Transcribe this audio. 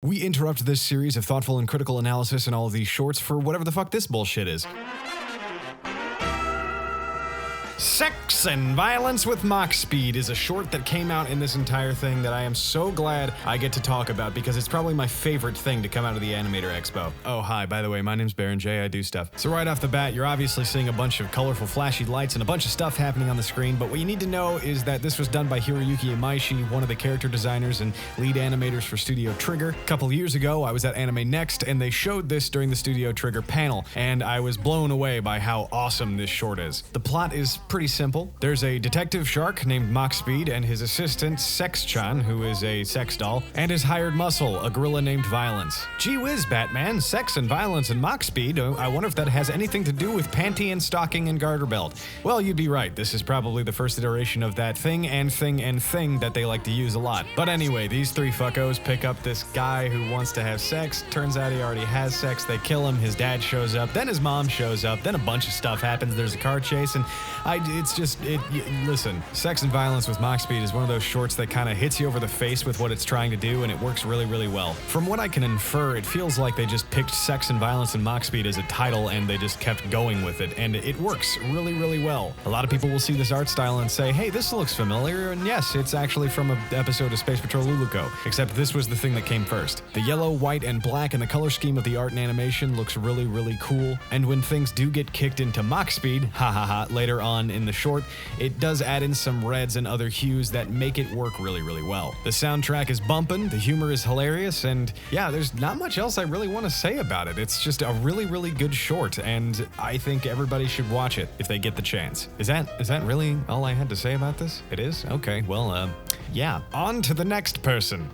We interrupt this series of thoughtful and critical analysis in all of these shorts for whatever the fuck this bullshit is. Sex and Violence with Machspeed is a short that came out in this entire thing that I am so glad I get to talk about because it's probably my favorite thing to come out of the Animator Expo. Oh, hi, by the way, my name's BaronJ, I do stuff. So right off the bat, you're obviously seeing a bunch of colorful flashy lights and a bunch of stuff happening on the screen, but what you need to know is that this was done by Hiroyuki Imaishi, one of the character designers and lead animators for Studio Trigger. A couple years ago, I was at Anime Next, and they showed this during the Studio Trigger panel, and I was blown away by how awesome this short is. The plot is pretty simple. There's a detective shark named Machspeed and his assistant Sex-chan, who is a sex doll, and his hired muscle, a gorilla named Violence. Gee whiz, Batman, sex and violence and Machspeed, I wonder if that has anything to do with panty and stocking and garter belt. Well, you'd be right, this is probably the first iteration of that thing that they like to use a lot. But anyway, these three fuckos pick up this guy who wants to have sex, turns out he already has sex, they kill him, his dad shows up, then his mom shows up, then a bunch of stuff happens, there's a car chase, and listen, Sex and Violence with Machspeed is one of those shorts that kind of hits you over the face with what it's trying to do, and it works really, really well. From what I can infer, it feels like they just picked Sex and Violence and Machspeed as a title, and they just kept going with it, and it works really, really well. A lot of people will see this art style and say, hey, this looks familiar, and yes, it's actually from an episode of Space Patrol Luluco, except this was the thing that came first. The yellow, white, and black and the color scheme of the art and animation looks really, really cool, and when things do get kicked into Machspeed, later on in the short, it does add in some reds and other hues that make it work really, really well. The soundtrack is bumpin', the humor is hilarious, and yeah, there's not much else I really want to say about it. It's just a really, really good short, and I think everybody should watch it if they get the chance. Is that really all I had to say about this? It is? Okay, well, yeah. On to the next person.